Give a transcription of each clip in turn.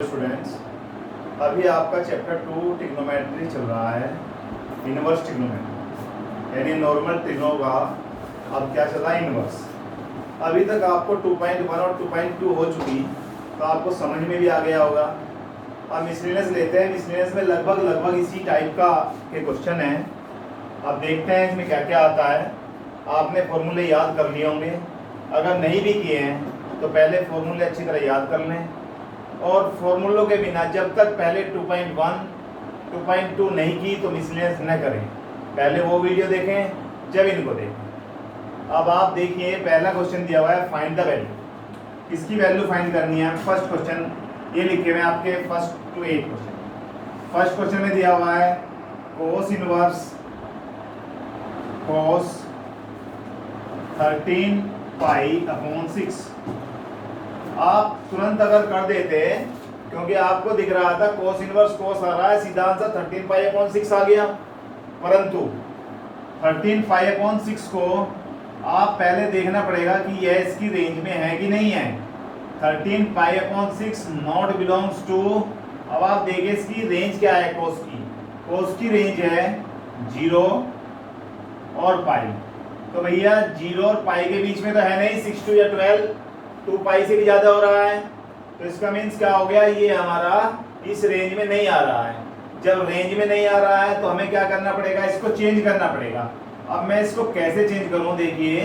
Students, अभी आपका chapter 2 trigonometry चल रहा है। इनवर्स ट्रिग्नोमेट्री यानी नॉर्मल ट्रिग्नो का अब क्या चल रहा है, इनवर्स। अभी तक आपको 2.1 और 2.2 हो चुकी, तो आपको समझ में भी आ गया होगा। अब मिसलेनियस लेते हैं। मिसलेनियस में लगभग इसी टाइप का के क्वेश्चन है। अब देखते हैं इसमें क्या क्या आता है। आपने फॉर्मूले याद कर लिए होंगे, अगर नहीं भी किए हैं तो पहले फॉर्मूले अच्छी तरह याद कर लें। और फॉर्मूलों के बिना जब तक पहले 2.1 2.2 नहीं की तो मिसलेनियस न करें। पहले वो वीडियो देखें जब इनको देखें। अब आप देखिए, पहला क्वेश्चन दिया हुआ है, फाइंड द वैल्यू। इसकी वैल्यू फाइंड करनी है। फर्स्ट क्वेश्चन ये लिखे हुए हैं आपके first to 8 question. First question में दिया हुआ है कोस इनवर्स कोस 13 पाई अपॉन 6। आप तुरंत अगर कर देते, क्योंकि आपको दिख रहा था कोस इनवर्स कोस आ रहा है, सीधा आंसर 13 पाई अपॉन 6 आ गया। परंतु 13 पाई अपॉन 6 को आप पहले देखना पड़ेगा कि यह इसकी रेंज में है कि नहीं है। 13 pi upon 6 not belongs to. अब आप देखिए इसकी रेंज क्या है। कोस की रेंज है 0 और पाई। तो भैया 0 और पाई के बीच में तो है नहीं, 6 2 या 12, 2 पाई से भी ज़्यादा हो रहा है। तो इसका मीन्स क्या हो गया, ये हमारा इस रेंज में नहीं आ रहा है। जब रेंज में नहीं आ रहा है तो हमें क्या करना पड़ेगा, इसको चेंज करना पड़ेगा। अब मैं इसको कैसे चेंज करूं, देखिए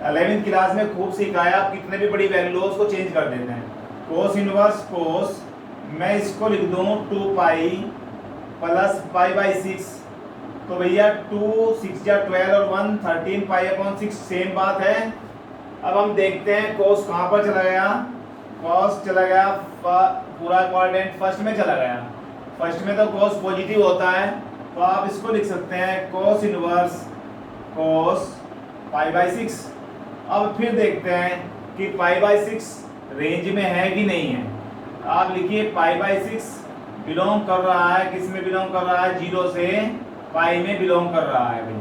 11वीं क्लास में खूब सिखाया। आप कितने भी बड़ी वैल्यू हो उसको चेंज कर देते हैं। कोस इनवर्स कोस, मैं इसको लिख दूं 2 पाई प्लस पाई बाई 6। तो भैया 2 6 या 12 और 1 13 पाई अपॉन 6 सेम बात है। अब हम देखते हैं कोस कहाँ पर चला गया। कोस चला गया पूरा क्वाड्रेंट फर्स्ट में चला गया। फर्स्ट में तो कोस पॉजिटिव होता है, तो आप इसको लिख सकते हैं cos inverse cos pi by 6। अब फिर देखते हैं कि पाई बाई 6 रेंज में है कि नहीं है। आप लिखिए पाई बाई 6 बिलोंग कर रहा है, किस में बिलोंग कर रहा है, 0 से पाई में बिलोंग कर रहा है भाई।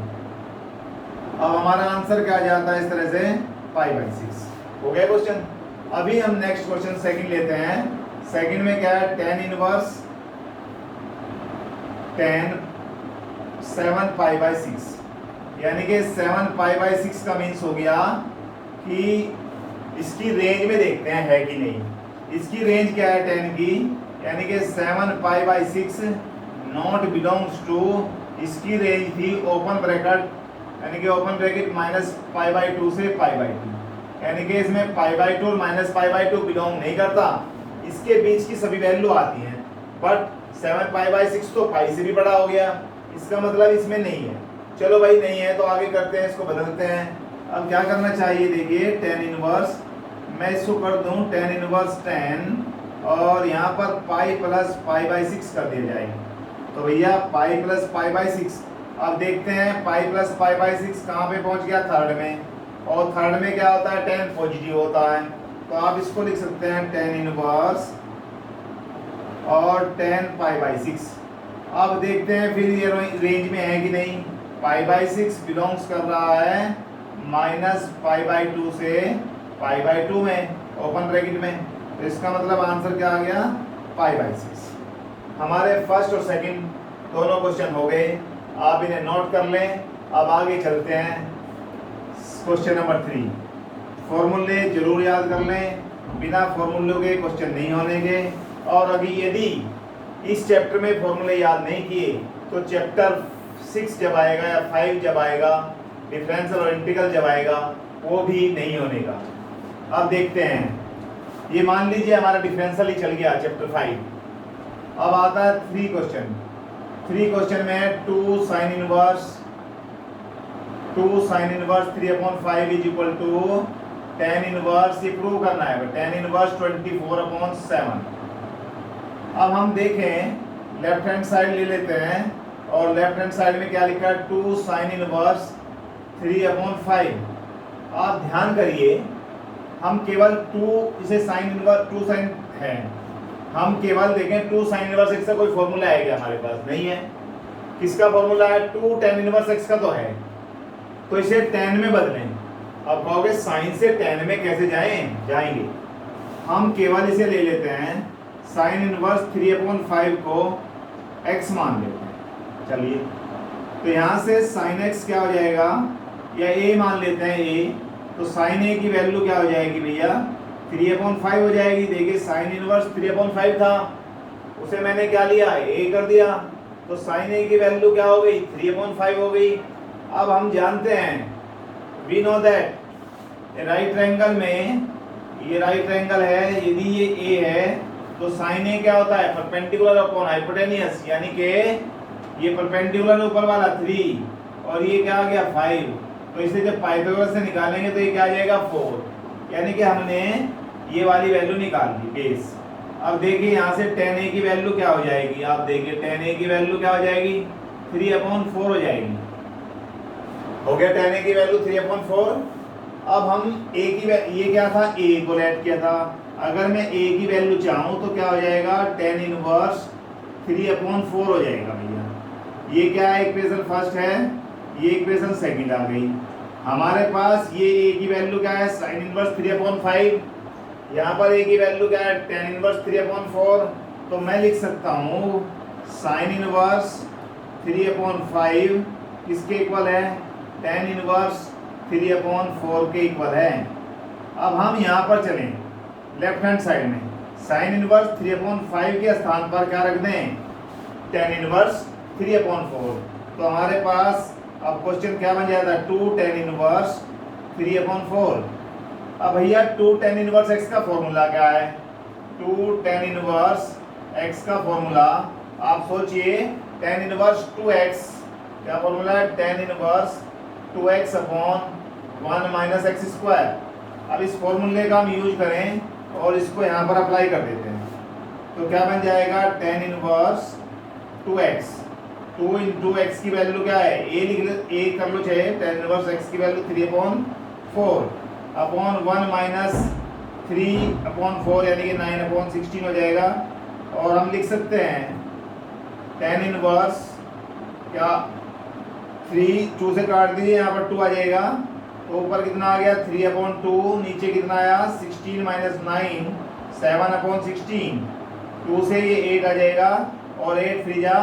अब हमारा आंसर क्या जाता है इस तरह से, पाई बाई 6 हो गया क्वेश्चन। अभी हम नेक्स्ट क्वेश्चन सेकंड लेते हैं। सेकंड में क्या है, tan inverse tan 7 pi by 6, यानी कि 7 पाई बाई 6 का मीन्स हो गया कि इसकी रेंज में देखते हैं है कि नहीं। इसकी रेंज क्या है tan की, यानी कि 7 pi by 6 not belongs to. इसकी रेंज थी ओपन ब्रैकेट, यानी कि open bracket minus pi by 2 से पाई बाई 2, यानी कि इसमें पाई बाई 2 और माइनस पाई बाई 2 बिलोंग नहीं करता। इसके बीच की सभी वैल्यू आती हैं, बट 7 पाई बाई 6 तो पाई से भी बड़ा हो गया, इसका मतलब इसमें नहीं है। चलो भाई नहीं है तो आगे करते हैं, इसको बदलते हैं। अब क्या करना चाहिए, देखिए tan इनवर्स, मैं इसको कर दूं tan इनवर्स 10 और यहाँ पर पाई प्लस पाई बाई 6 कर दिया जाएगा। तो भैया पाई प्लस पाई बाई 6। अब देखते हैं पाई प्लस पाई बाई 6 कहाँ पे पहुँच गया, थर्ड में। और थर्ड में क्या होता है, tan पॉजिटिव होता है। तो आप इसको लिख सकते हैं tan इनवर्स और tan पाई बाई 6। अब देखते हैं फिर ये रेंज में है कि नहीं। पाई बाई 6 बिलोंग्स कर रहा है माइनस पाई बाई 2 से पाई बाई 2 में, ओपन ब्रैकेट में। तो इसका मतलब आंसर क्या आ गया, पाई बाई 6। हमारे फर्स्ट और सेकंड दोनों क्वेश्चन हो गए, आप इन्हें नोट कर लें। अब आगे चलते हैं क्वेश्चन नंबर 3। फॉर्मूले जरूर याद कर लें, बिना फॉर्मूलों के क्वेश्चन नहीं होने के। और अभी यदि इस चैप्टर में फॉर्मूले याद नहीं किए तो चैप्टर 6 जब आएगा या 5 जब आएगा, डिफरेंशियल और इंटीग्रल जब आएगा, वो भी नहीं होने का। अब देखते हैं, ये मान लीजिए हमारा डिफरेंशियल ही चल गया चैप्टर 5। अब आता है 3 क्वेश्चन। 3 क्वेश्चन में 2 sine inverse 3/5 is equal to tan inverse, ये प्रूव करना है tan इनवर्स 24/7। अब हम देखें लेफ्ट हैंड साइड ले लेते हैं, और लेफ्ट हैंड साइड में क्या लिखा है, 2 साइन इनवर्स 3/5। आप ध्यान करिए, हम केवल 2 इसे साइन इनवर्स 2 साइन है, हम केवल देखें 2 साइन इनवर्स x का कोई फॉर्मूला है क्या, हमारे पास नहीं है। किसका फॉर्मूला है, 2 tan इनवर्स x का तो है, तो इसे tan में बदलें। अब कहोगे साइन से tan में कैसे जाएंगे, हम केवल इसे ले लेते हैं साइन इनवर्स 3/5 को x मान लेते हैं। चलिए, तो यहाँ से साइन x क्या हो जाएगा, या a मान लेते हैं a, तो साइन a की वैल्यू क्या हो जाएगी भैया, 3/5 हो जाएगी। देखिए साइन इनवर्स 3/5 था, उसे मैंने क्या लिया, a कर दिया, तो साइन a की वैल्यू क्या हो गई, 3/5 हो गई। अब हम जानते हैं, we know that right triangle में, ये राइट ट्रायंगल है, यदि ये a है तो साइन a क्या होता है, परपेंडिकुलर अपॉन हाइपोटेनियस, यानी कि ये परपेंडिकुलर ऊपर वाला 3 और ये क्या आ गया 5, तो इसे जब पाइथागोरस से निकालेंगे तो ये क्या आ जाएगा 4, यानी कि हमने ये वाली वैल्यू निकाल ली बेस। अब देखिए यहाँ से tan a की वैल्यू क्या हो जाएगी, आप देखिए tan a की वैल्यू क्या हो जाएगी, 3/4 हो जाएगी। हो गया tan a की वैल्यू 3/4। अब हम a की ये क्या था, a को लेट किया था, अगर मैं a की वैल्यू चाहूँ तो क्या हो जाएगा, tan इनवर्स 3/4 हो जाएगा भैया। ये क्या है, इक्वेशन फर्स्ट है, ये इक्वेशन सेकंड आ गई। हमारे पास ये a की वैल्यू क्या है, साइन इनवर्स 3/5, यहाँ पर a की वैल्यू क्या है, tan इनवर्स 3/4, तो मैं लिख सकता हूँ साइन इनवर्स 3/5 किसके इक्वल है, tan इनवर्स 3/4 के इक्वल है। अब हम यहाँ पर चलें लेफ्ट हैंड साइड में, साइन इनवर्स 3/5 के स्थान पर क्या रख दें, tan इनवर्स 3/4, तो हमारे पास अब क्वेश्चन क्या बन जाता है, 2 tan इनवर्स 3/4। अब भैया 2 tan इनवर्स x का फॉर्मूला क्या है, 2 tan इनवर्स x का फॉर्मूला आप सोचिए, tan इनवर्स 2x क्या फॉर्मूला है, tan inverse 2x upon 1 minus x square. अब इस फॉर्मूले का हम यूज करें और इसको यहाँ पर अप्लाई कर देते हैं, तो क्या बन जाएगा, tan inverse 2x, 2 into x की वैल्यू क्या है, a लिख लो, a कर लो चाहे, tan इनवर्स x की वैल्यू 3/4 अपॉन 1 माइनस 3/4 यानी कि 9/16 हो जाएगा। और हम लिख सकते हैं tan इनवर्स क्या, 2 से काट दीजिए, यहाँ पर 2 आ जाएगा, तो ऊपर कितना आ गया 3/2, नीचे कितना आया 16 माइनस 9 7/16, 2 से ये 8 आ जाएगा और 8 3 जा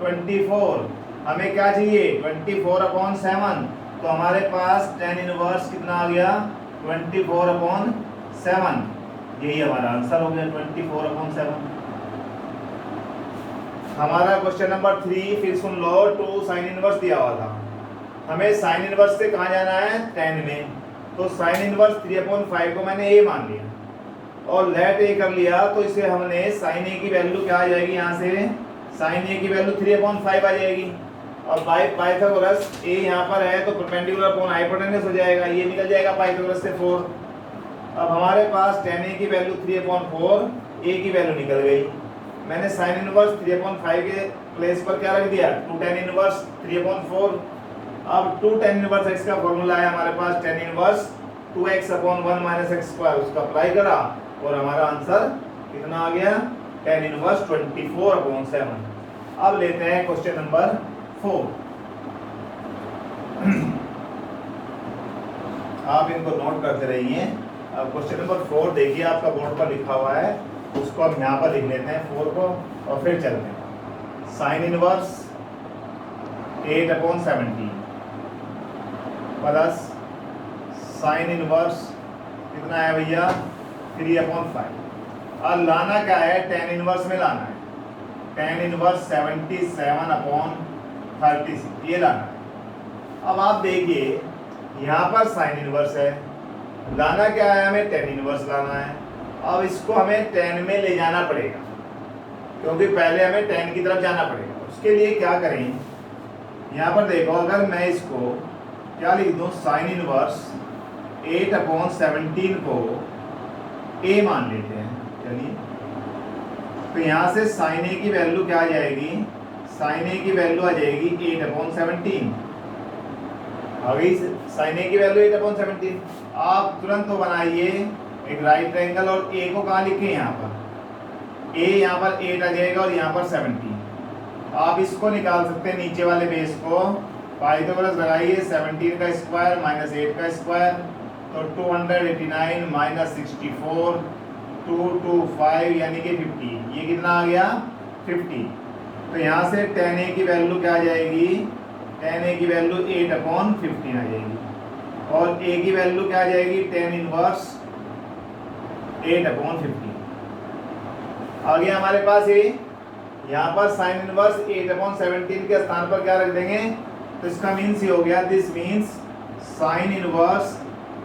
24। हमें क्या चाहिए 24/7, तो हमारे पास tan इनवर्स कितना आ गया 24/7, यही हमारा आंसर हो गया 24/7। हमारा क्वेश्चन नंबर 3 फिर सुन लो, 2 साइन इनवर्स दिया हुआ था, हमें साइन इनवर्स से कहाँ जाना है, tan में, तो साइन इनवर्स 3/5 को मैंने a मान लिया और लेट a कर लिया, तो इसे हमने साइन a की वैल्यू क्या आ जाएगी, यहाँ से साइन a की वैल्यू 3/5 आ जाएगी, और बाय पाइथागोरस a यहाँ पर है तो परपेंडिकुलर अपॉन हाइपोटेन्यूस हो जाएगा, ये निकल जाएगा पाइथागोरस से 4। अब हमारे पास tan a की वैल्यू 3/4, a की वैल्यू निकल गई, मैंने साइन इनवर्स 3/5 के प्लेस पर क्या रख दिया, 2 tan इनवर्स 3/4। अब 2 tan इनवर्स x का फॉर्मूला है हमारे पास, tan inverse 2x upon 1 minus x square, उसका अप्लाई करा और हमारा आंसर कितना आ गया, tan इनवर्स 24/7। अब लेते हैं क्वेश्चन नंबर 4। आप इनको नोट करते रहिए। अब क्वेश्चन नंबर 4 देखिए, आपका बोर्ड पर लिखा हुआ है, उसको हम यहाँ पर लिख लेते हैं 4 को और फिर चलते हैं। Sine inverse 8/17 plus sine inverse कितना है भैया 3/5। और लाना क्या है, tan इनवर्स में लाना है, tan इनवर्स 77/36 ये लाना है। अब आप देखिए यहाँ पर साइन इनवर्स है, लाना क्या है, हमें tan इनवर्स लाना है। अब इसको हमें tan में ले जाना पड़ेगा, क्योंकि पहले हमें tan की तरफ जाना पड़ेगा। उसके लिए क्या करें, यहाँ पर देखो, अगर मैं इसको क्या लिख दूँ, साइन इनवर्स 8/17 को a मान लेते हैं। चलिए, तो यहाँ से साइन a की वैल्यू क्या आ जाएगी, साइन a की वैल्यू आ जाएगी 8/17 आ गई, साइन a की वैल्यू 8/17। आप तुरंत तो बनाइए एक राइट ट्रायंगल और a को कहाँ लिखें, यहाँ पर a यहाँ पर 8 आ जाएगा और यहाँ पर 17। आप इसको निकाल सकते हैं नीचे वाले बेस को, पाइथागोरस लगाइए, 17 का स्क्वायर माइनस 8 का स्क्वायर, तो 289 माइनस 64 225 यानी कि 50, ये कितना आ गया 50। तो यहाँ से tan a की वैल्यू क्या आ जाएगी, tan a की वैल्यू 8/15 आ जाएगी, और a की वैल्यू क्या आ जाएगी tan इनवर्स 8/50 आ गया हमारे पास ये। यहाँ पर साइन इनवर्स 8/17 के स्थान पर क्या रख देंगे, तो इसका मीन्स ये हो गया, this means sine inverse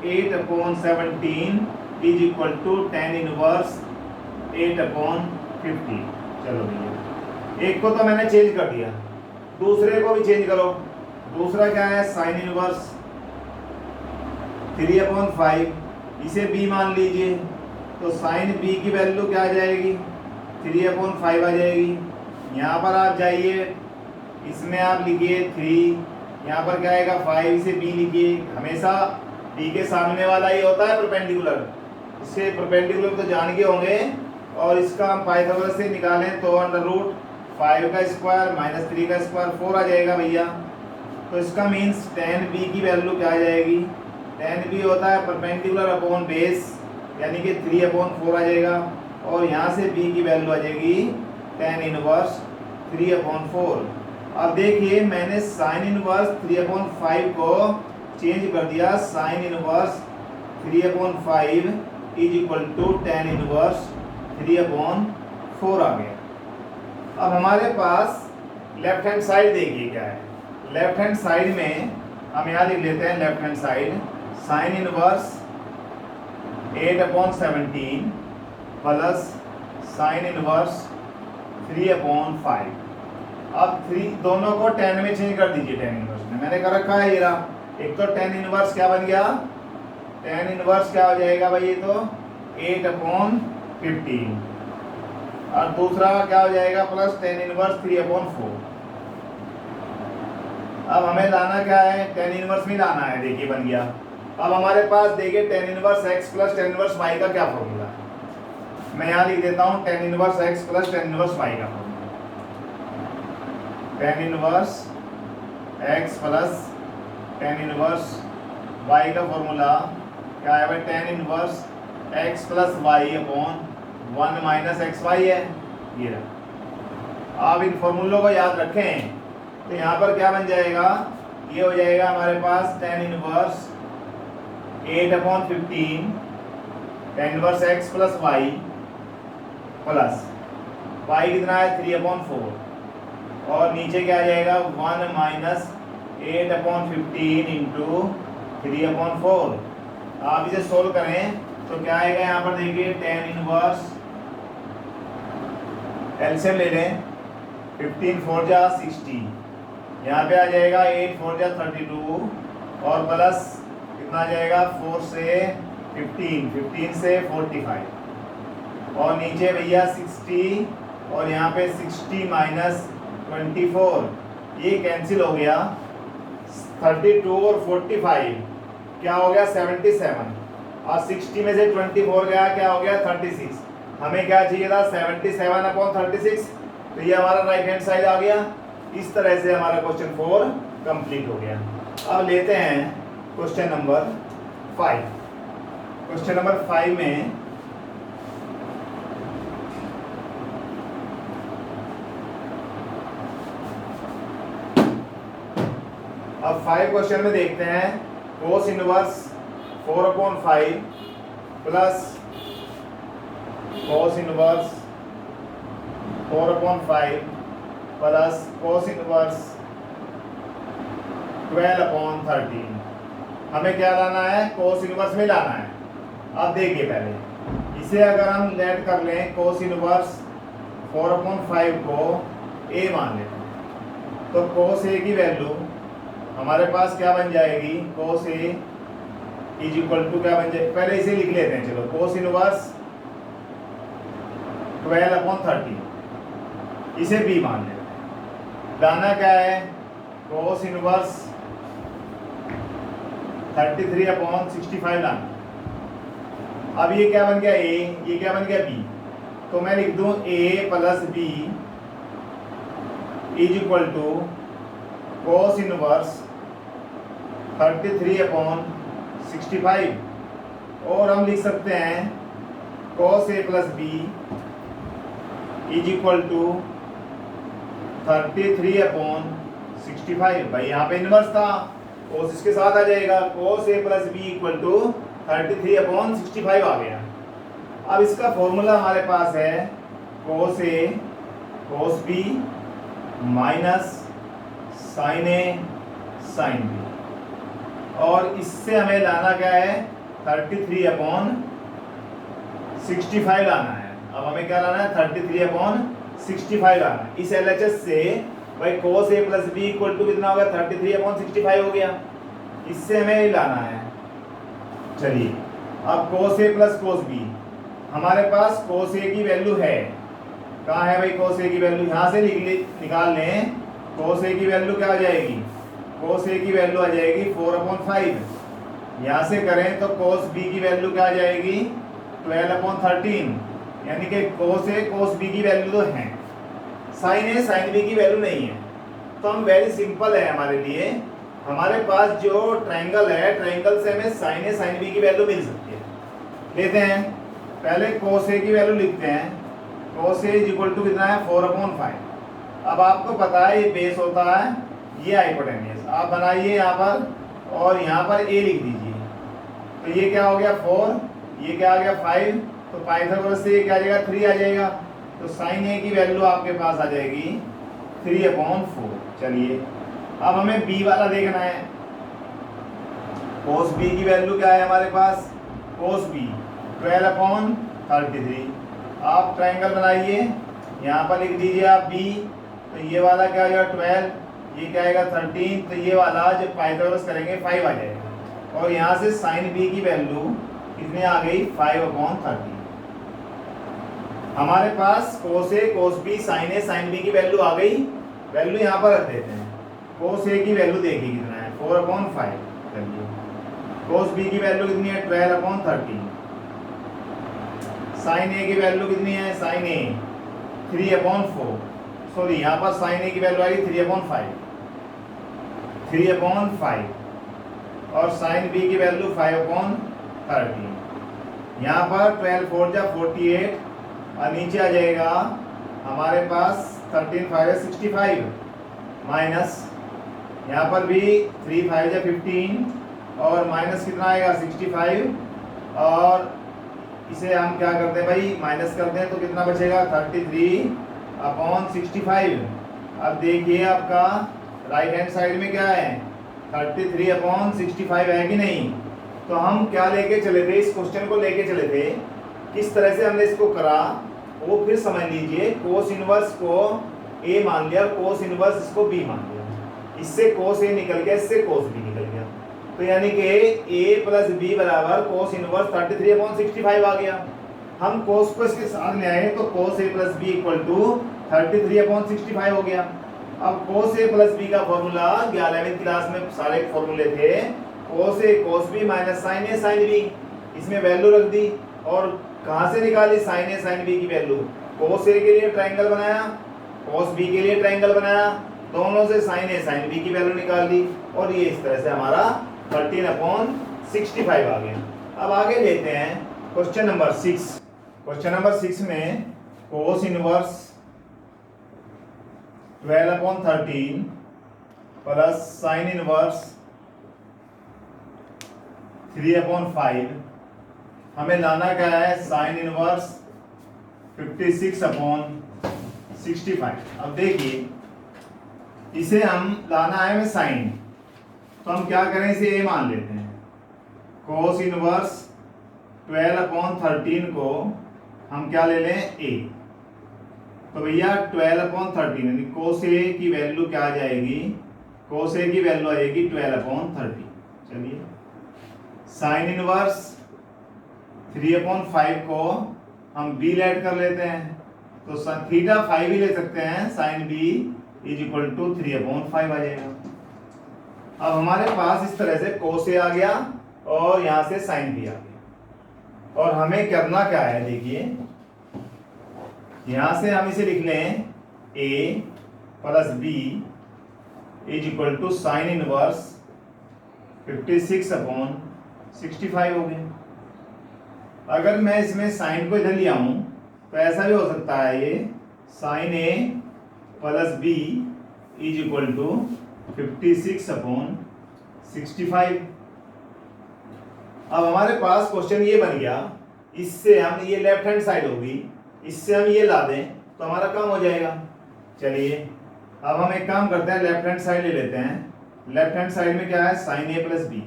8/17 is equal to tan inverse 8/50। चलो भैया, एक को तो मैंने चेंज कर दिया, दूसरे को भी चेंज करो। दूसरा क्या है, साइन इनवर्स 3/5, इसे b मान लीजिए, तो साइन b की वैल्यू क्या आ जाएगी 3/5 आ जाएगी। यहाँ पर आप जाइए, इसमें आप लिखिए 3, यहाँ पर क्या आएगा 5, इसे b लिखिए। हमेशा b के सामने वाला ही होता है परपेंडिकुलर, इससे परपेंडिकुलर तो जान के होंगे, और इसका हम पाइथागोरस से निकालें तो √5 का स्क्वायर माइनस 3 का स्क्वायर 4 आ जाएगा भैया। तो इसका मीन्स tan b की वैल्यू क्या आ जाएगी, tan b होता है परपेंडिकुलर अपॉन बेस, यानी कि 3/4 आ जाएगा, और यहाँ से b की वैल्यू आ जाएगी tan इनवर्स 3/4। अब देखिए, मैंने साइन इनवर्स 3/5 को चेंज कर दिया, sine inverse 3/5 is equal to tan inverse 3/4 आ गया। अब हमारे पास लेफ्ट हैंड साइड देखिए क्या है, लेफ्ट हैंड साइड में हम यहाँ लिख लेते हैं, left hand side sign inverse 8/17 plus sign inverse 3/5। अब 3 दोनों को tan में चेंज कर दीजिए, tan इनवर्स में मैंने कर रखा है ये रहा। एक तो tan इनवर्स क्या बन गया, tan इनवर्स क्या हो जाएगा भाई, ये तो 8/15, और दूसरा क्या हो जाएगा प्लस tan इनवर्स 3/4। अब हमें लाना क्या है, tan इनवर्स में लाना है, देखिए बन गया। अब हमारे पास देखिए tan inverse x plus tan inverse y का क्या फॉर्मूला है, मैं यहाँ लिख देता हूँ tan inverse x plus tan inverse y का formula. tan inverse x plus tan inverse y का फॉर्मूला क्या है भाई, tan inverse x plus y/1 minus xy है, ये रहा। आप इन फॉर्मूलों को याद रखें, तो यहाँ पर क्या बन जाएगा, ये हो जाएगा हमारे पास tan inverse 8/15 tan inverse x plus y plus y कितना है 3/4, और नीचे क्या आ जाएगा 1 माइनस 8/15 इंटू 3/4। आप इसे सोल्व करें तो क्या आएगा, यहाँ पर देखिए tan इनवर्स एलसीएम ले लें, 15 4 जा 60, यहाँ पे आ जाएगा 8 4 जा 32, और प्लस कितना आ जाएगा 4 से 15, 15 से 45, और नीचे भैया 60, और यहाँ पे 60 माइनस 24, ये कैंसिल हो गया। 32 और 45 क्या हो गया 77, और 60 में से 24 गया, क्या हो गया 36। हमें क्या चाहिए था 77/36, तो ये हमारा राइट हैंड साइड आ गया। इस तरह से हमारा क्वेश्चन 4 कंप्लीट हो गया। अब लेते हैं क्वेश्चन नंबर 5। क्वेश्चन नंबर 5 में अब 5 क्वेश्चन में देखते हैं, cos inverse 4/5 plus cos inverse 4/5 plus cos inverse 12/13। हमें क्या लाना है, कोस इनवर्स में लाना है। अब देखिए पहले इसे अगर हम लेट कर लें, कोस इनवर्स 4/5 को a मान लेते हैं, तो कोस a की वैल्यू हमारे पास क्या बन जाएगी, कोस a इज इक्वल टू क्या बन जाए, पहले इसे लिख लेते हैं। चलो, कोस इनवर्स 12/13, इसे b मान लेते हैं। लाना क्या है, कोस इनवर्स 33/65 लाना। अब ये क्या बन गया a, ये क्या बन गया b, तो मैं लिख दूं a plus b is equal to cos inverse 33/65, और हम लिख सकते हैं cos a plus B is equal to 33/65। भाई यहाँ पे इनवर्स था, cos इसके साथ आ जाएगा, cos a plus B equal to 33/65 आ गया। अब इसका फॉर्मूला हमारे पास है cos a cos b minus sin a sin b, और इससे हमें लाना क्या है 33/65 लाना है। अब हमें क्या लाना है 33/65 लाना है। इस LHS से भाई cos a plus B equal to कितना होगा 33/65 हो गया, इससे हमें लाना है। चलिए अब cos a plus cos b, हमारे पास cos a की वैल्यू है, कहाँ है भाई cos a की वैल्यू, यहाँ से निकाल लें। cos a की वैल्यू क्या आ जाएगी, cos a की वैल्यू आ जाएगी 4/5। यहाँ से करें तो cos b की वैल्यू क्या आ जाएगी 12/13, यानी कि cos a cos b की वैल्यू तो है, sin a sin b की वैल्यू नहीं है। तो हम वेरी सिंपल है हमारे लिए, हमारे पास जो ट्रायंगल है, ट्रायंगल से हमें sin a sin b की वैल्यू मिल सकती है। लेते हैं पहले cos a की वैल्यू लिखते हैं, cos a is equal to कितना है 4/5। अब आपको पता है ये बेस होता है, ये हाइपोटेन्यूस, आप बनाइए यहाँ पर और यहाँ पर a लिख दीजिए। तो ये क्या हो गया 4, ये क्या आ गया 5, तो पाइथागोरस से ये क्या आ जाएगा 3 आ जाएगा। तो sin a की वैल्यू आपके पास आ जाएगी 3/4। चलिए अब हमें b वाला देखना है, cos b की वैल्यू क्या है हमारे पास, cos b 12/33। आप ट्रायंगल बनाइए, यहाँ पर लिख दीजिए आप b, तो ये वाला क्या आ जाएगा 12, ये क्या आएगा 13, तो ये वाला जब पाइथागोरस करेंगे 5 आ जाएगा। और यहाँ से sin b की वैल्यू कितनी आ गई 5/30। हमारे पास cos a cos b sin a sin b की वैल्यू आ गई, वैल्यू यहाँ पर रख देते हैं। cos a की वैल्यू देखिए कितना है 4/5, चलिए cos b की वैल्यू कितनी है 12/13, sin a की वैल्यू कितनी है sin a 3/4, सॉरी यहाँ पर sin a की वैल्यू आएगी 3/5 और sin b की वैल्यू 5/30। यहाँ पर 12 4 जा 48 और नीचे आ जाएगा हमारे पास 13 5 65 माइनस यहाँ पर भी 3 5 जा 15 और माइनस कितना आएगा 65, और इसे हम क्या करते हैं भाई माइनस करते हैं तो कितना बचेगा 33/65। अब देखिए आपका राइट हैंड साइड में क्या है 33/65 है कि नहीं। तो हम क्या लेके चले थे, इस क्वेश्चन को लेके चले थे, किस तरह से हमने इसको करा वो फिर समझ लीजिए। कोस इनवर्स को a मान लिया, कोस इनवर्स इसको b मान लिया, इससे कोस a निकल गया, इससे कोस b निकल गया। तो यानी कि a प्लस b बराबर कोस इनवर्स 33/65 आ गया। हम कोस को इसके साथ ले आए तो cos a plus b equal to 33/65 हो गया। अब कोस a प्लस b का फॉर्मूला 11वीं क्लास में सारे फॉर्मूले थे, cos a cos b minus sine a sine b, इसमें वैल्यू रख दी और कहाँ से निकाली साइन a साइन b की वैल्यू। कोस a के लिए ट्रायंगल बनाया, कोस b के लिए ट्रायंगल बनाया, दोनों से साइन a साइन b की वैल्यू निकाल दी और ये इस तरह से हमारा 13/65 आ गया। अब आगे लेते हैं क्वेश्चन नंबर 6। क्वेश्चन नंबर 6 में cos inverse 12/13 plus sign inverse 3/5, हमें लाना क्या है साइन इनवर्स 56/65। अब देखिए इसे हम लाना है हमें साइन, तो हम क्या करें इसे a मान लेते हैं। कोस इनवर्स 12/13 को हम क्या ले लें a, तो भैया 12/13 यानी कोस a की वैल्यू क्या आ जाएगी, कोस a की वैल्यू आ जाएगी 12/13। चलिए साइन इनवर्स 3/5 को हम b ऐड कर लेते हैं, तो थीटा 5 ही ले सकते हैं, sine b is equal to 3/5 आ जाएगा। अब हमारे पास इस तरह से कोस a आ गया और यहाँ से साइन b आ गया, और हमें करना क्या है देखिए, यहाँ से हम इसे लिख लें a plus b is equal to sine inverse 56/65 हो गया। अगर मैं इसमें साइन को इधर लिया हूं तो ऐसा भी हो सकता है, ये sine A plus B is equal to 56/65। अब हमारे पास क्वेश्चन ये बन गया, इससे हम ये लेफ्ट हैंड साइड होगी, इससे हम ये ला दें तो हमारा काम हो जाएगा। चलिए अब हम एक काम करते हैं, लेफ्ट हैंड साइड ले लेते हैं। लेफ्ट हैंड साइड में क्या है, sign A plus B.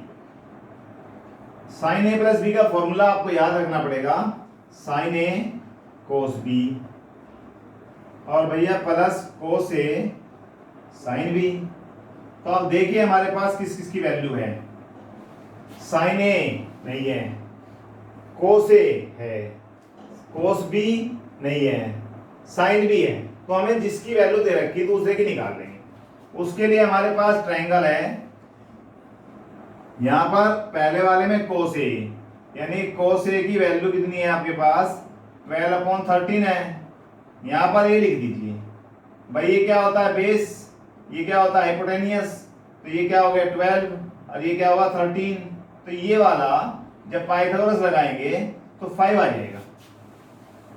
Sign A plus B का फॉर्मूला आपको याद रखना पड़ेगा, साइन ए कोस बी, और भैया प्लस कोस ए साइन बी। तो अब देखिए हमारे पास किस किस की वैल्यू है। साइन ए नहीं है, कोस ए है, कोस बी नहीं है, साइन बी है। तो हमें जिसकी वैल्यू दे रखी है दूसरे की निकाल लेंगे। उसके लिए हमारे पास ट्रायंगल है, यहां पर पहले वाले में कोस ए, यानी कोस ए की वैल्यू कितनी है आपके पास, 12/13 है। यहां पर ये लिख दीजिए भाई, ये क्या होता है बेस, ये क्या होता है हाइपोटेनियस, तो ये क्या हो गया 12 और ये क्या होगा 13। तो ये वाला जब पाइथागोरस लगाएंगे तो 5 आ जाएगा।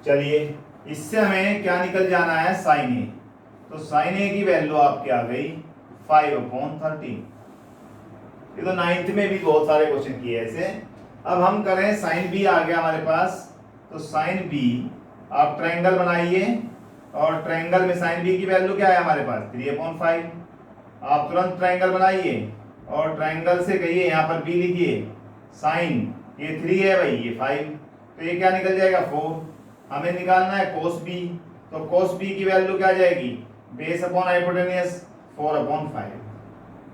चलिए इससे हमें क्या निकल जाना है, साइन ए। तो साइन ए की वैल्यू आपकी आ गई 5/13। ये तो 9th में भी बहुत सारे क्वेश्चन किए ऐसे। अब हम करें साइन बी आ गया हमारे पास, तो साइन बी आप ट्रायंगल बनाइए, और ट्रायंगल में साइन बी की वैल्यू क्या है हमारे पास 3/5। आप तुरंत ट्रायंगल बनाइए और ट्रायंगल से कहिए यहाँ पर बी लिखिए, साइन ये 3 है भाई, ये 5, तो ये क्या निकल जाएगा 4। हमें निकालना है कोस बी, तो कोस बी की वैल्यू क्या आ जाएगी, बेस अपॉन हाइपोटेनियस 4/5।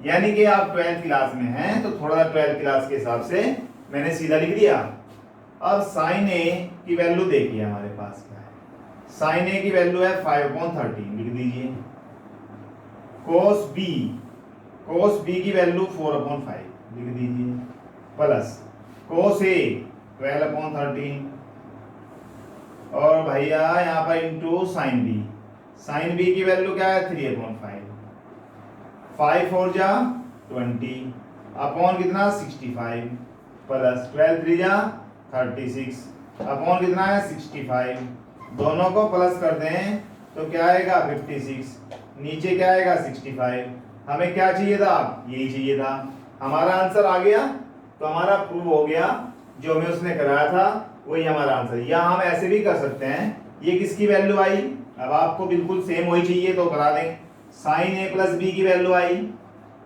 यानी कि आप 12th क्लास में हैं तो थोड़ा 12th क्लास के हिसाब से मैंने सीधा लिख दिया। अब साइन ए की वैल्यू देखिए हमारे पास क्या है, साइन ए की वैल्यू है 5/13, लिख दीजिए। कोस बी की वैल्यू 4/5 लिख दीजिए, प्लस कोस ए 12/13, और भैया यहाँ पर इंटू साइन बी की वैल्यू क्या है 3/5। 5 4 जा 20 अपॉन कितना 65, प्लस 12 3 जा 36 अपॉन कितना है 65। दोनों को प्लस कर दें तो क्या आएगा 56, नीचे क्या आएगा 65। हमें क्या चाहिए था, यही चाहिए था। हमारा आंसर आ गया, तो हमारा प्रूव हो गया, जो हमें उसने कराया था वही हमारा आंसर। या हम ऐसे भी कर सकते हैं, ये किसकी वैल्यु आई, अब आपको बिल्कुल सेम वही चाहिए तो करा दें। साइन ए प्लस बी की वैल्यू आई,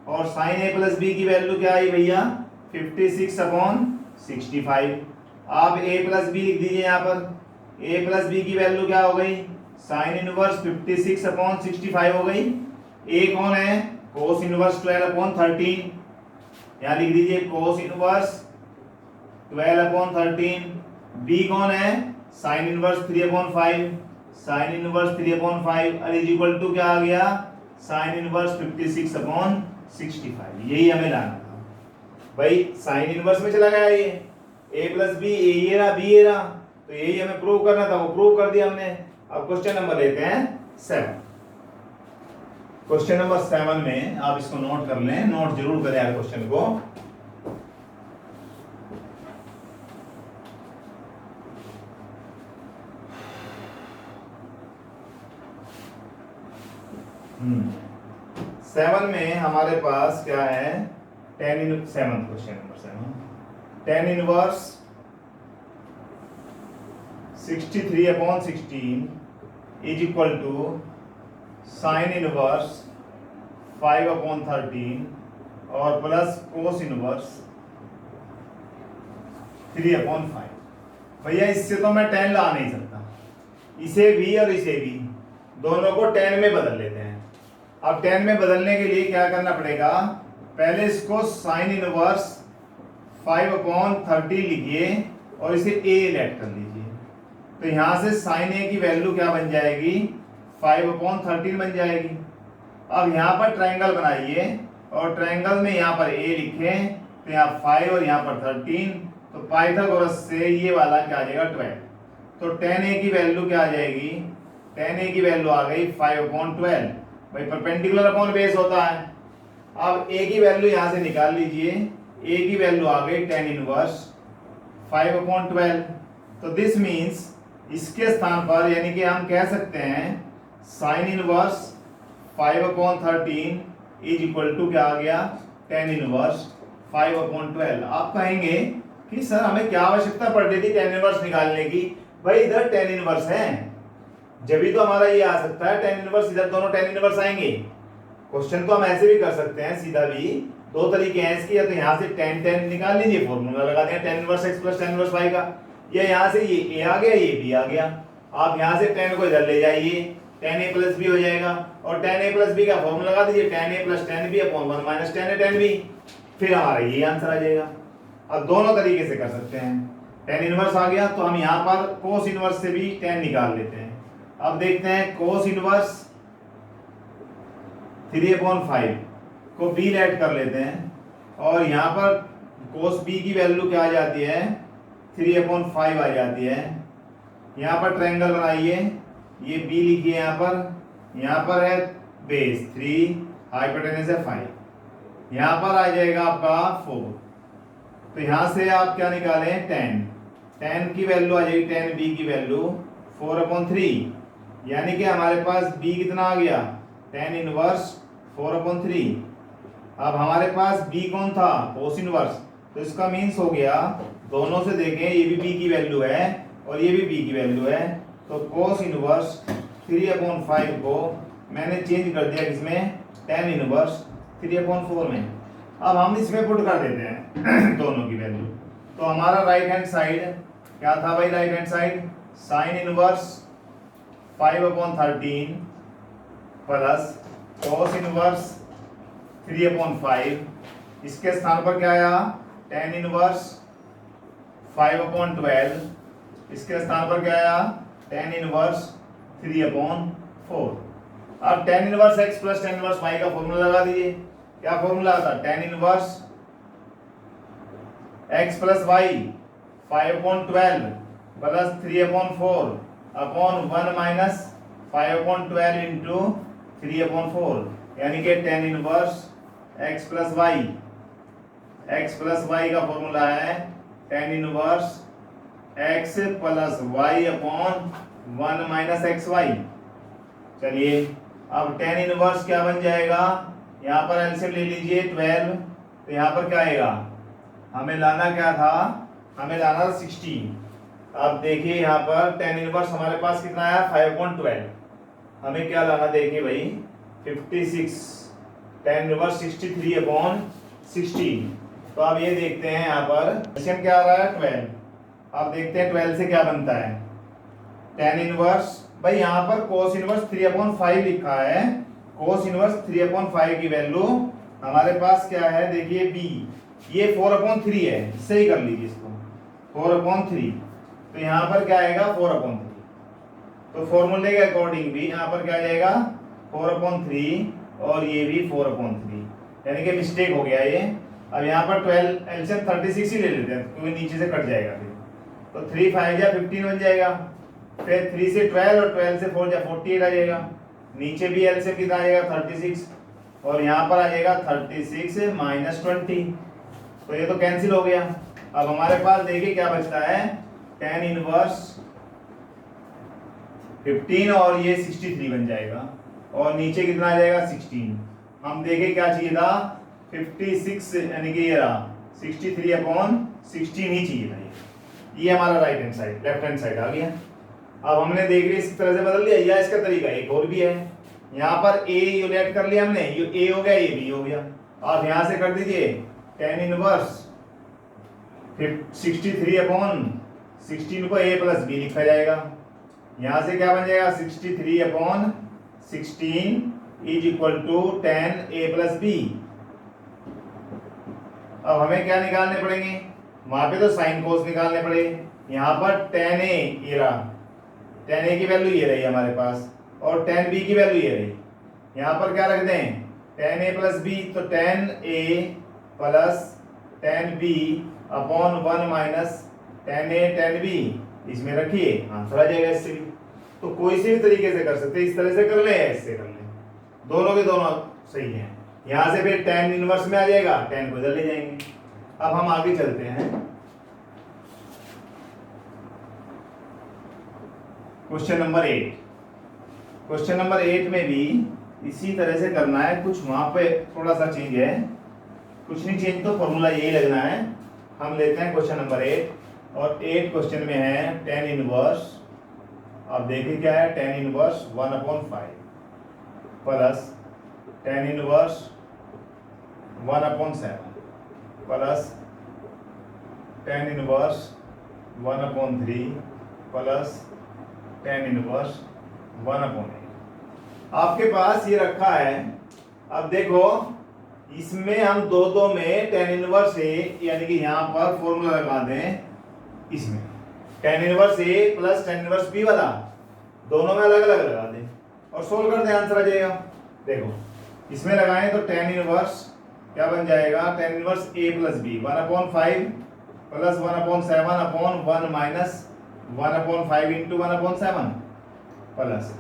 और साइन ए प्लस बी की वैल्यू क्या आई भैया 56/65। आप ए प्लस बी लिख दीजिए यहाँ पर, ए प्लस बी की वैल्यू क्या हो गई, साइन इनवर्स 56/65 हो गई। ए कौन है, कोस इनवर्स 12/13, यहाँ लिख दीजिए कोस इनवर्स 12/13। बी कौन है, साइन इनवर्स 3/5, साइन इनवर्स 3/5 और इज इक्वल टू क्या आ गया, साइन इनवर्स 56/65। यही हमें लाना था भाई, साइन इनवर्स में चला गया ये, ए प्लस बी, ये रहा बी ये रहा, तो यही हमें प्रूव करना था, वो प्रूव कर दिया हमने। अब क्वेश्चन नंबर लेते हैं 7। क्वेश्चन नंबर 7 में आप इसको नोट कर लें, नोट जरूर करें यार क्वेश्चन को। सेवन में हमारे पास क्या है, question number 7 tan inverse 63/16 is equal to sine inverse 5/13 और प्लस कोस इनवर्स 3/5। भैया इससे तो मैं tan ला नहीं सकता, इसे भी और इसे भी दोनों को tan में बदल लेते हैं। अब tan में बदलने के लिए क्या करना पड़ेगा, पहले इसको साइन इनवर्स 5/13 लिखिए और इसे a लेट कर लीजिए। तो यहां से साइन a की वैल्यू क्या बन जाएगी 5/13 बन जाएगी। अब यहाँ पर ट्रायंगल बनाइए और ट्रायंगल में यहाँ पर a लिखें, तो यहाँ 5 और यहाँ पर 13, तो पाइथागोरस से ये वाला क्या आ जाएगा 12। तो tan a की वैल्यू क्या आ जाएगी, tan a की वैल्यू आ गई 5/12, भाई परपेंडिकुलर अपॉन बेस होता है। अब a की वैल्यू यहाँ से निकाल लीजिए, a की वैल्यू आ गई tan इनवर्स 5/12। तो दिस मीन्स इसके स्थान पर यानी कि हम कह सकते हैं sine inverse 5/13 is equal to क्या आ गया, टेन इनवर्स 5/12। आप कहेंगे कि सर हमें क्या आवश्यकता पड़ रही थी टेन इनवर्स निकालने की, भाई इधर टेन इनवर्स है, जब भी तो हमारा ये आ सकता है टेन इनवर्स, इधर दोनों टेन इनवर्स आएंगे। क्वेश्चन तो हम ऐसे भी कर सकते हैं सीधा भी, दो तरीके हैं इसके, या तो यहाँ से टेन टेन निकाल लीजिए, फॉर्मूला लगा दें tan inverse x plus tan inverse y का, या यहाँ से ये a आ गया ये b आ गया। आप यहाँ से टेन को इधर ले जाइए, टेन a प्लस बी हो जाएगा, और टेन a प्लस बी का फॉर्मूला लगा दीजिए tan a plus tan B upon 1 minus tan a tan b, फिर हमारा ये आंसर आ जाएगा। अब दोनों तरीके से कर सकते हैं, टेन इनवर्स आ गया तो हम यहाँ पर कोस इनवर्स से भी टेन निकाल लेते हैं। अब देखते हैं कोस इनवर्स 3/5 को b ऐड कर लेते हैं, और यहाँ पर कोस b की वैल्यू क्या आ जाती है, 3/5 आ जाती है। यहाँ पर ट्रायंगल बनाइए, ये b लिखिए यहाँ पर है बेस 3, हाइपोटेनस है 5, यहाँ पर आ जाएगा आपका 4। तो यहाँ से आप क्या निकालें, 10 की वैल्यू आ जाएगी, 10b की वैल्यू 4/3, यानी कि हमारे पास b कितना आ गया, 10 इनवर्स 4/3। अब हमारे पास b कौन था, कोस इनवर्स, तो इसका मीन्स हो गया, दोनों से देखें ये भी b की वैल्यू है और ये भी b की वैल्यू है, तो कोस इनवर्स 3/5 को मैंने चेंज कर दिया किसमें, 10 इनवर्स 3/4 में। अब हम इसमें पुट कर देते हैं दोनों की वैल्यू, तो हमारा राइट हैंड साइड क्या था भाई, right hand side sign inverse 5/13 plus cos inverse 3/5, इसके स्थान पर क्या आया, टेन इनवर्स 5/12, इसके स्थान पर क्या आया, टेन इनवर्स 3/4। अब tan inverse x plus tan inverse y का फॉर्मूला लगा दीजिए, क्या फॉर्मूला आता, tan inverse x plus y 5/12 plus 3/4 upon 1 minus 5/12 into 3/4, यानी कि tan inverse x plus y का फॉर्मूला है tan inverse x plus y upon 1 minus xy। चलिए अब टेन इनवर्स क्या बन जाएगा, यहाँ पर एलसीएम ले लीजिए 12, तो यहाँ पर क्या आएगा, हमें लाना क्या था, हमें लाना था 16। अब देखिए यहाँ पर टेन इनवर्स हमारे पास कितना आया, 5/12, हमें क्या लाना देखिए भाई 56, टेन इनवर्स 63/16। तो अब ये देखते हैं यहाँ पर एलसीएम क्या आ रहा है 12। अब देखते हैं 12 से क्या बनता है, टेन इनवर्स, भाई यहाँ पर कोस इनवर्स 3/5 लिखा है, कोस इनवर्स 3/5 की वैल्यू हमारे पास क्या है, देखिए b, ये 4/3 है, सही कर लीजिए इसको 4/3, तो यहाँ पर क्या आएगा 4/3, तो फॉर्मूले के अकॉर्डिंग भी यहाँ पर क्या आ जाएगा 4/3 और ये भी 4/3, यानी कि मिस्टेक हो गया ये। अब यहाँ पर 12 एलसीएम 36 ही ले लेते हैं क्योंकि नीचे से कट जाएगा, फिर तो 3 5 या 15 बन जाएगा, फिर 3 से 12 और 12 से 4 या 48 आ जाएगा, नीचे भी एलसीएम कितना आ जाएगा 36, और यहाँ पर आ जाएगा 36 माइनस 20, तो ये तो कैंसिल हो गया। अब हमारे पास देखिए क्या बचता है, टेन इनवर्स 15 और ये 63 बन जाएगा, और नीचे कितना आ जाएगा 16। हम देखें क्या चाहिए था 56, यानी कि ये रहा 63/16 ही चाहिए था, ये हमारा right hand side, left hand side आ गया। अब हमने देख लिया इस तरह से बदल दिया, या इसका तरीका एक और भी है, यहाँ पर a यूनिट कर लिया हमने, ये a हो गया ये b हो गया। आप यहाँ से कर दीजिए टेन इनवर्स 63/16 को a प्लस b लिखा जाएगा, यहाँ से क्या बन जाएगा 63/16 is equal to 10a plus b। अब हमें क्या निकालने पड़ेंगे, वहां पे तो साइन कोस निकालने पड़े, यहाँ पर 10a ये रहा, 10a की वैल्यू ये रही हमारे पास, और 10b की वैल्यू ये रही, यहाँ पर क्या रख दें 10a प्लस b, तो 10a plus 10b upon 1 minus 10a 10b, इसमें रखिए आंसर आ जाएगा इससे भी। तो कोई से भी तरीके से कर सकते हैं, इस तरह से कर ले या इससे कर ले, दोनों के दोनों सही हैं। यहाँ से फिर 10 इनवर्स में आ जाएगा, 10 को इधर ले जाएंगे। अब हम आगे चलते हैं, क्वेश्चन नंबर 8। क्वेश्चन नंबर 8 में भी इसी तरह से करना है, कुछ वहां पे थोड़ा सा चेंज है, कुछ नहीं चेंज, तो फॉर्मूला यही लगना है। हम लेते हैं क्वेश्चन नंबर 8 और 8 क्वेश्चन में है टेन इनवर्स। अब देखिए क्या है, tan inverse 1/5 plus tan inverse 1/7 plus tan inverse 1/3 plus tan inverse 1/8। आपके पास ये रखा है। अब देखो इसमें हम दो में टेन इनवर्स ए, यानी कि यहां पर फॉर्मूला लगा दें, इसमें ten inverse A plus tan inverse B वाला दोनों में अलग अलग लगा दें और सोल्व कर दें, आंसर आ जाएगा। देखो इसमें लगाएं तो टेन इनवर्स क्या बन जाएगा, tan inverse A plus B 1/5 plus 1/7/1 minus 1/5 into 1/7 plus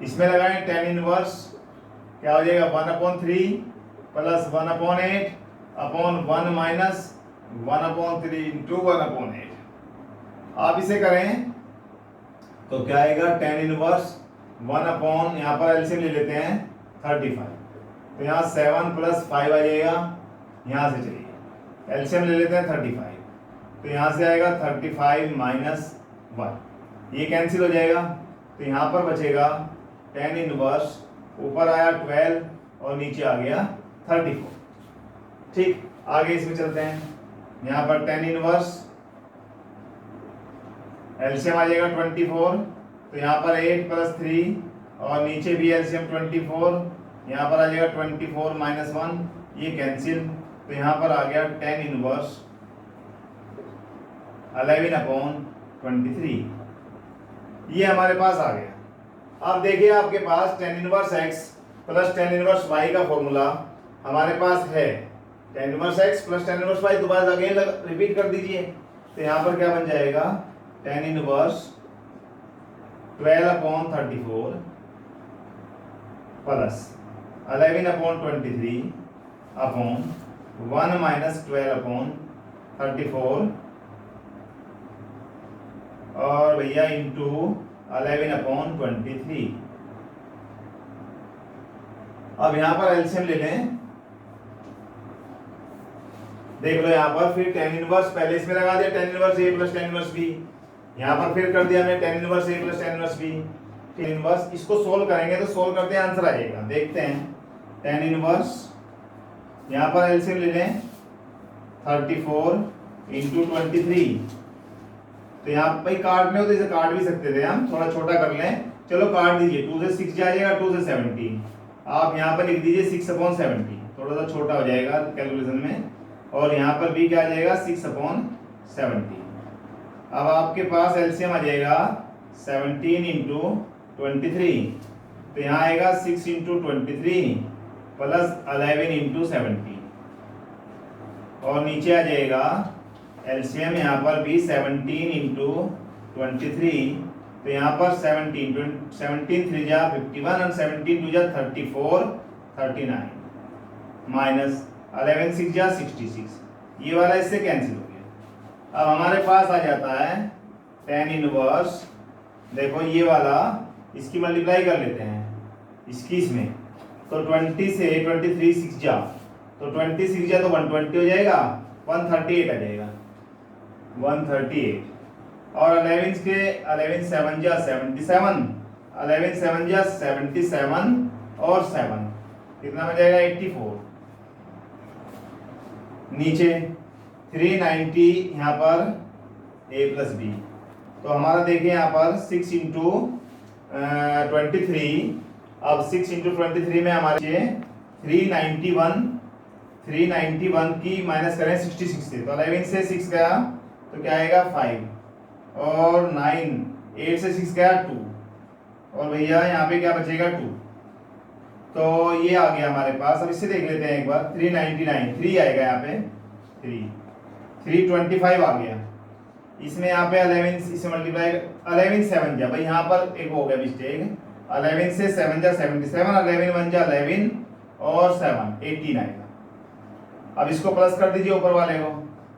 इसमें लगाएं टेन इनवर्स क्या हो जाएगा 1/3 प्लस 1/8 अपॉन 1 माइनस 1/3 इंटू 1/8। आप इसे करें तो क्या आएगा, टेन इनवर्स 1 यहाँ पर एलसीएम ले लेते हैं 35, तो यहाँ 7 प्लस 5 आ जाएगा, यहाँ से चलिए एलसीएम ले लेते हैं 35, तो यहाँ से आएगा 35 माइनस 1, ये कैंसिल हो जाएगा, तो यहाँ पर बचेगा टेन इनवर्स, ऊपर आया 12 और नीचे आ गया 34। ठीक, आगे इसमें चलते हैं। यहाँ पर टेन इनवर्स एलसीएम आ जाएगा 24, तो यहाँ पर 8 प्लस 3 और नीचे भी एलसीएम 24, यहाँ पर आ जाएगा 24 माइनस 1, ये कैंसिल, तो यहाँ पर आ गया टेन इनवर्स 11/23, ये हमारे पास आ गया। अब देखिए आपके पास tan inverse X plus tan inverse Y का फॉर्मूला हमारे पास है, tan inverse X plus tan inverse Y, दोबारा अगेन रिपीट कर दीजिए, तो यहाँ पर क्या बन जाएगा, tan inverse 12/34 plus 11/23 upon 1 minus 12/34 और भैया इंटू 11/23। अब यहां पर एलसीएम ले लें, देख लो यहाँ पर फिर टेन इनवर्स पहले इसमें लगा दिया, tan inverse A plus tan inverse B, यहाँ पर फिर कर दिया मैं tan inverse A plus tan inverse B, tan inverse, इसको सोल्व करेंगे तो सोल्व करते हैं आंसर आ जाएगा। देखते हैं टेन इनवर्स, यहाँ पर एलसीएम ले लें 34 इंटू 23, तो यहाँ भाई काटने हो तो इसे काट भी सकते थे, हम थोड़ा छोटा कर लें, चलो काट दीजिए, 2 से 6 जाएगा, 2 से 17, आप यहाँ पर लिख दीजिए 6/70, थोड़ा सा छोटा हो जाएगा कैलकुलेशन में, और यहाँ पर भी क्या आ जाएगा 6/70। अब आपके पास एलसीएम आ जाएगा 17 इंटू 23, तो यहाँ आएगा 6 इंटू 23 प्लस 11 इंटू 70, और नीचे आ जाएगा एलसीएम यहाँ पर भी 17 इंटू 23, तो यहाँ पर 17 3 जा 51 और 17 2 जा 34 39 माइनस 11 6 जा 66, ये वाला इससे कैंसिल हो गया। अब हमारे पास आ जाता है टेन इनवर्स, देखो ये वाला इसकी मल्टीप्लाई कर लेते हैं इसकी इसमें, तो 20 से 23 6 जा, तो 26 जा तो 120 हो जाएगा, 138 आ जाएगा 138, और 11 के 11 7 जा 77, 11 7 जा 77 और 7 कितना हो जाएगा 84, नीचे 390 यहाँ पर a प्लस बी, तो हमारा देखिए यहाँ पर 6 इंटू 23, अब 6 इंटू 23 में हमारे 391 की माइनस करें 66 से, तो 11 से 6 गया तो क्या आएगा 5, और 9 8 से 6 गया 2, और भैया यहाँ पे क्या बचेगा 2, तो ये आ गया हमारे पास। अब इससे देख लेते हैं एक बार, 399 3 आएगा यहाँ पे, 325 आ गया, इसमें यहाँ पे 11 इसे मल्टीप्लाई 11 7 जा, भाई यहाँ पर एक हो गया मिस्टेक, 11 से 7 जा 77, 11 1 जा 11 और 7 18 आएगा। अब इसको प्लस कर दीजिए ऊपर वाले को,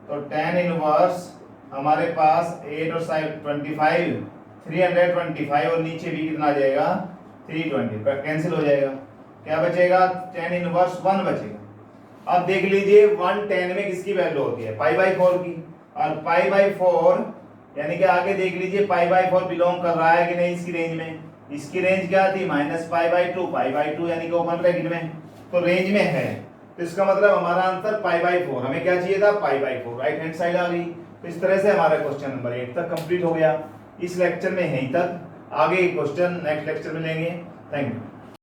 तो टेन इनवर्स हमारे पास 8 और 25 325 और नीचे भी कितना आ जाएगा 320, पर कैंसिल हो जाएगा, क्या बचेगा tan इनवर्स 1 बचेगा। अब देख लीजिए 110 में किसकी वैल्यू होती है पाई बाई 4 की, और पाई बाई 4 यानी कि आगे देख लीजिए पाई बाई 4 बिलोंग कर रहा है कि नहीं इसकी रेंज में, इसकी रेंज क्या थी माइनस पाई बाई 2 यानी कि ओपन ब्रैकेट में, तो रेंज में है, तो इसका मतलब हमारा आंसर पाई बाई 4, हमें क्या चाहिए था pi by 4, right hand side आ गई। तो इस तरह से हमारा क्वेश्चन नंबर 8 तक कंप्लीट हो गया। इस लेक्चर में यहीं तक, आगे क्वेश्चन नेक्स्ट लेक्चर में लेंगे। Thank you.